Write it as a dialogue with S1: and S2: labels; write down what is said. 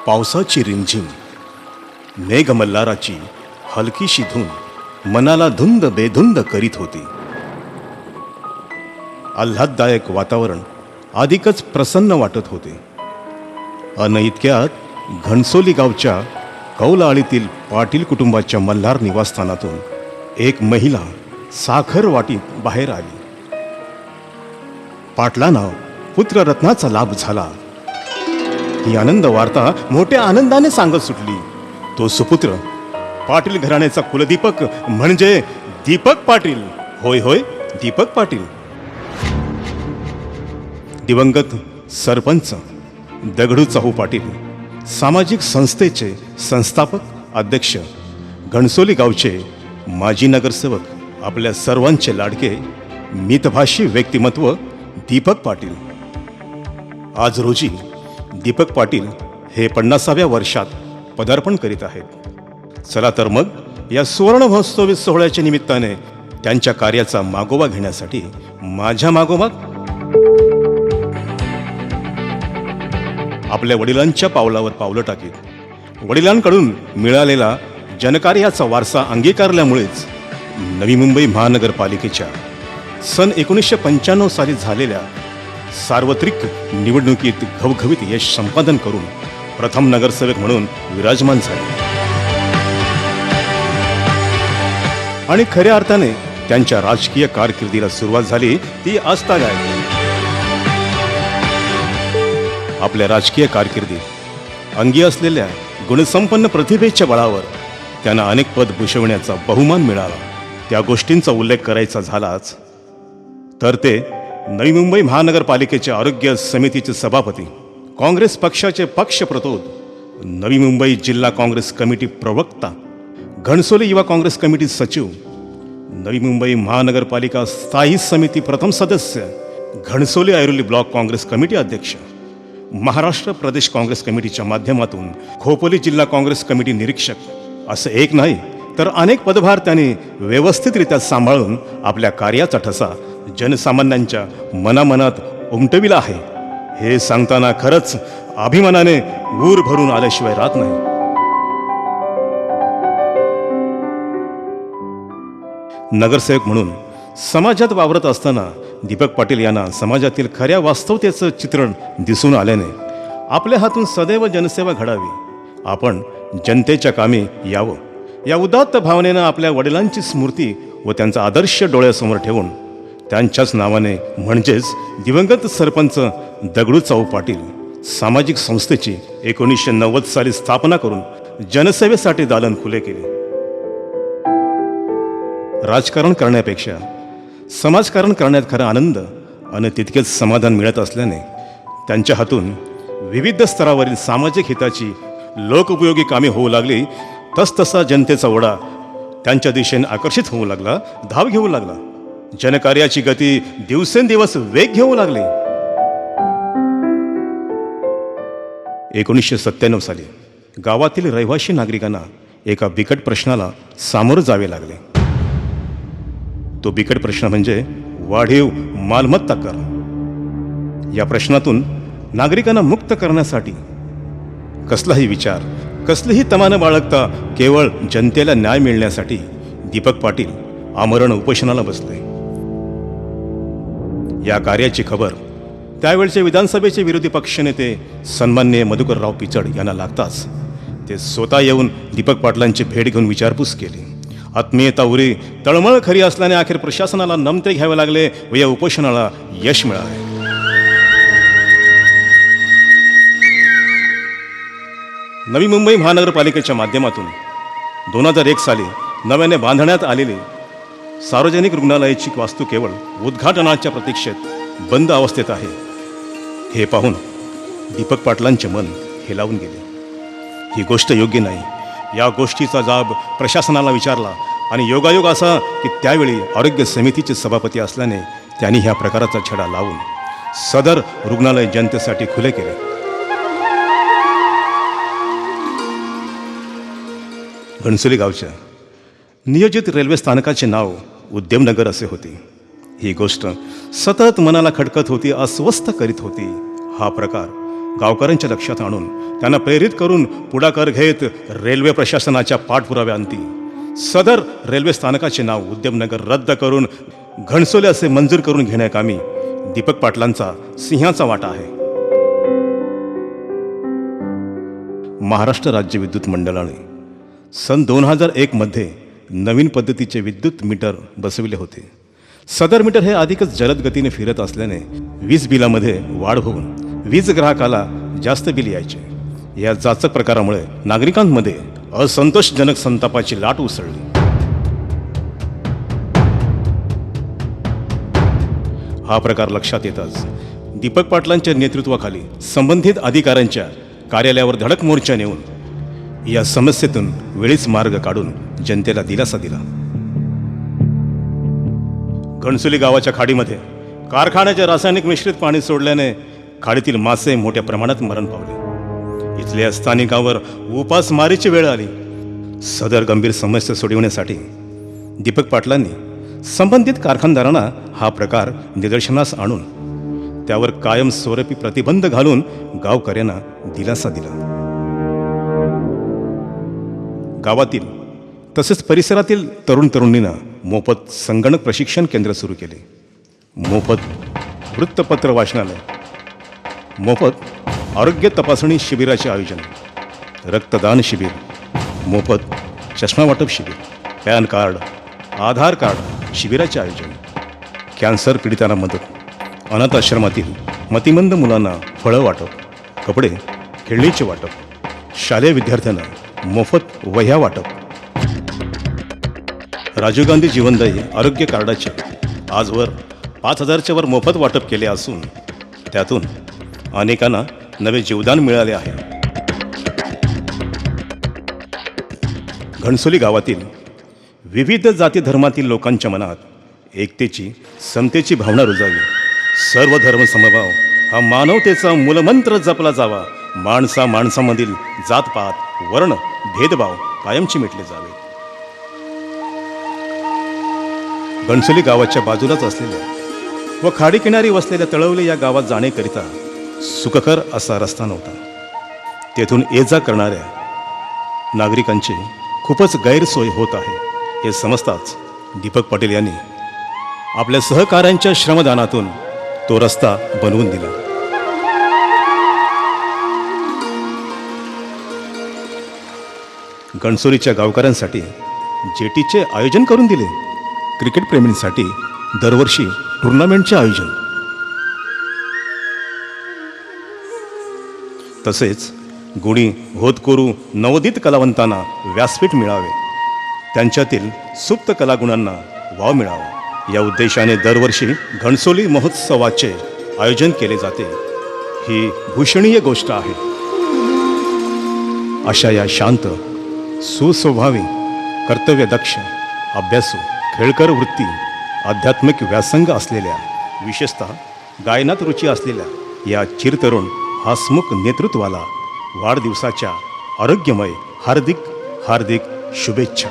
S1: पावसाची रिमझिम, मेघमल्हाराची हलकीशी धून मनाला धुंद बेधुंद करीत होती. आल्हाददायक वातावरण अधिकच प्रसन्न वाटत होते. अन इतक्यात घणसोली गावच्या कौलाळीतील पाटील कुटुंबाच्या मल्हार निवासस्थानातून एक महिला साखर वाटीत बाहेर आली. पाटलांना पुत्ररत्नाचा लाभ झाला ही आनंद वार्ता मोठ्या आनंदाने सांगत सुटली. तो सुपुत्र पाटील घराण्याचा कुलदीपक म्हणजे दीपक पाटील. होय होय, दीपक पाटील. दिवंगत सरपंच दगडू चाहू पाटील सामाजिक संस्थेचे संस्थापक अध्यक्ष, घणसोली गावचे माजी नगरसेवक, आपल्या सर्वांचे लाडके मितभाषी व्यक्तिमत्व दीपक पाटील. आज रोजी दीपक पाटील हे 50व्या वर्षात पदार्पण करीत आहेत. चला तर मग या सुवर्ण महोत्सवी सोहळ्याच्या निमित्ताने त्यांच्या कार्याचा मागोवा घेण्यासाठी माझ्या मागोमाग आपल्या वडिलांच्या पावलावर पावलं टाकीत वडिलांकडून मिळालेला जनकार्याचा वारसा अंगीकारल्यामुळेच नवी मुंबई महानगरपालिकेच्या सन 1995 साली झालेल्या सार्वत्रिक निवडणुकीत घवघवीत यश संपादन करून प्रथम नगरसेवक म्हणून विराजमान झाले आणि खऱ्या अर्थाने त्यांच्या राजकीय कारकिर्दीला सुरुवात झाली ती आजतागायत. आपल्या राजकीय कारकिर्दीत अंगी असलेल्या गुणसंपन्न प्रतिभेच्या बळावर त्यांना अनेक पद भूषवण्याचा बहुमान मिळाला. त्या गोष्टींचा उल्लेख करायचा झालाच तर ते नवी मुंबई महानगरपालिकेचे आरोग्य समितीचे सभापती, काँग्रेस पक्षाचे पक्षप्रतोद, नवी मुंबई जिल्हा काँग्रेस कमिटी प्रवक्ता, घणसोली युवा काँग्रेस कमिटी सचिव, नवी मुंबई महानगरपालिका स्थायी समिती प्रथम सदस्य, घणसोली ऐरोली ब्लॉक काँग्रेस कमिटी अध्यक्ष, महाराष्ट्र प्रदेश काँग्रेस कमिटीच्या माध्यमातून खोपोली जिल्हा काँग्रेस कमिटी निरीक्षक, असं एक नाही तर अनेक पदभार त्यांनी व्यवस्थितरित्या सांभाळून आपल्या कार्याचा ठसा जनसामान्यांच्या मनामनात उमटविला आहे. हे सांगताना खरंच अभिमानाने ऊर भरून आल्याशिवाय राहत नाही. नगरसेवक म्हणून समाजात वावरत असताना दीपक पाटील यांना समाजातील खऱ्या वास्तवतेचं चित्रण दिसून आल्याने आपल्या हातून सदैव जनसेवा घडावी, आपण जनतेच्या कामी यावं या उदात्त भावनेनं आपल्या वडिलांची स्मृती व त्यांचा आदर्श डोळ्यासमोर ठेवून त्यांच्याच नावाने म्हणजेच दिवंगत सरपंच दगडू चाहू पाटील सामाजिक संस्थेची 1990 साली स्थापना करून जनसेवेसाठी दालन खुले केले. राजकारण करण्यापेक्षा समाजकारण करण्यात खरा आनंद आणि तितकेच समाधान मिळत असल्याने त्यांच्या हातून विविध स्तरावरील सामाजिक हिताची लोकउपयोगी कामे होऊ लागली. तसतसा जनतेचा ओढा त्यांच्या दिशेने आकर्षित होऊ लागला, धाव घेऊ लागला. जनकार्याची गती दिवसेंदिवस वेग घेऊ लागली. 1997 साली गावातील रहिवासी नागरिकांना एका बिकट प्रश्नाला सामोरं जावे लागले. तो बिकट प्रश्न म्हणजे वाढीव मालमत्ता कर. या प्रश्नातून नागरिकांना मुक्त करण्यासाठी कसलाही विचार, कसलीही तमा न बाळगता केवळ जनतेला न्याय मिळण्यासाठी दीपक पाटील आमरण उपोषणाला बसले. या कार्याची खबर त्यावेळचे विधानसभेचे विरोधी पक्षनेते सन्माननीय मधुकरराव पिचड यांना लागताच ते स्वतः येऊन दीपक पाटलांची भेट घेऊन विचारपूस केली. आत्मीयता उरी तळमळ खरी असल्याने अखेर प्रशासनाला नमते घ्यावे लागले व या उपोषणाला यश मिळाले. नवी मुंबई महानगरपालिकेच्या माध्यमातून 2001 साली नव्याने बांधण्यात आलेली सार्वजनिक रुग्णालयाची वास्तू केवळ उद्घाटनाच्या प्रतीक्षेत बंद अवस्थेत आहे हे पाहून दीपक पाटलांचे मन हेलावून गेले. ही गोष्ट योग्य नाही. या गोष्टीचा जाब प्रशासनाला विचारला आणि योगायोग असा की त्यावेळी आरोग्य समितीचे सभापती असल्याने त्यांनी ह्या प्रकाराचा छडा लावून सदर रुग्णालय जनतेसाठी खुले केले. घणसोली गावच्या नियोजित रेल्वे स्थानकाचे नाव उद्यमनगर असे होते. ही गोष्ट सतत मनाला खटकत होती, अस्वस्थ करीत होती. हा प्रकार गावकऱ्यांच्या लक्षात आणून त्यांना प्रेरित करून पुढाकार घेत रेल्वे प्रशासनाच्या पाठपुराव्यांती सदर रेल्वे स्थानकाचे नाव उद्यमनगर रद्द करून घणसोली असे मंजूर करून घेण्याकामी दीपक पाटलांचा सिंहाचा वाटा आहे. महाराष्ट्र राज्य विद्युत मंडळाने सन 2001 मध्ये नवीन पद्धतीचे विद्युत मीटर बसविले होते. सदर मीटर हे अधिकच जलद गतीने फिरत असल्याने वीज बिलामध्ये वाढ होऊन वीज ग्राहकाला जास्त बिल यायचे. या जाचक प्रकारामुळे नागरिकांमध्ये असंतोषजनक संतापाची लाट उसळली. हा प्रकार लक्षात येताच दीपक पाटलांच्या नेतृत्वाखाली संबंधित अधिकाऱ्यांच्या कार्यालयावर धडक मोर्चा नेऊन या समस्येतून वेळीच मार्ग काढून जनतेला दिलासा दिला. घणसोली गावाच्या खाडीमध्ये कारखान्याचे रासायनिक मिश्रित पाणी सोडल्याने खाडीतील मासे मोठ्या प्रमाणात मरण पावले. इथल्या स्थानिकांवर उपासमारीची वेळ आली. सदर गंभीर समस्या सोडविण्यासाठी दीपक पाटलांनी संबंधित कारखानदारांना हा प्रकार निदर्शनास आणून त्यावर कायमस्वरूपी प्रतिबंध घालून गावकऱ्यांना दिलासा दिला. गावातील तसेच परिसरातील तरुण तरुणींना मोफत संगणक प्रशिक्षण केंद्र सुरू केले. मोफत वृत्तपत्र वाचनालय, मोफत आरोग्य तपासणी शिबिराचे आयोजन, रक्तदान शिबिर, मोफत चष्मा वाटप शिबिर, पॅन कार्ड, आधार कार्ड शिबिराचे आयोजन, कॅन्सर पीडितांना मदत, अनाथ आश्रमातील मतिमंद मुलांना फळं वाटप, कपडे खेळणीचे वाटप, शालेय विद्यार्थ्यांना मोफत वह्या वाटप. राजीव गांधी जीवनदायी आरोग्य कार्डाचे आजवर 5,000च्या वर मोफत वाटप केले असून त्यातून अनेकांना नवे जीवदान मिळाले आहे. घणसोली गावातील विविध जाती धर्मातील लोकांच्या मनात एकतेची, समतेची भावना रुजावी. सर्व धर्म समभाव हा मानवतेचा मूलमंत्र जपला जावा. माणसा माणसामधील जातपात, वर्ण, भेदभाव कायमचे मिटले जावे. घणसोली गावाच्या बाजूलाच असलेल्या व खाडीकिनारी वसलेल्या तळवले या गावात जाण्याकरिता सुखकर असा रस्ता नव्हता. तेथून ये जा करणाऱ्या नागरिकांची खूपच गैरसोय होत आहे हे समजताच दीपक पाटील यांनी आपल्या सहकाऱ्यांच्या श्रमदानातून तो रस्ता बनवून दिला. घणसोलीच्या गावकऱ्यांसाठी जेटीचे आयोजन करून दिले. क्रिकेट प्रेमींसाठी दरवर्षी टुर्नामेंटचे आयोजन, तसेच गुणी होतकरू नवोदित कलावंतांना व्यासपीठ मिळावे, त्यांच्यातील सुप्त कलागुणांना वाव मिळावा या उद्देशाने दरवर्षी घणसोली महोत्सवाचे आयोजन केले जाते. ही भूषणीय गोष्ट आहे. अशा या शांत, सुस्वभावी, कर्तव्यदक्ष, अभ्यासू, खेळकर वृत्ती, आध्यात्मिक व्यासंग असलेल्या, विशेषतः गायनात रुची असलेल्या या चिरतरुण हसमुख नेतृत्वाला वाढदिवसाच्या आरोग्यमय हार्दिक हार्दिक शुभेच्छा.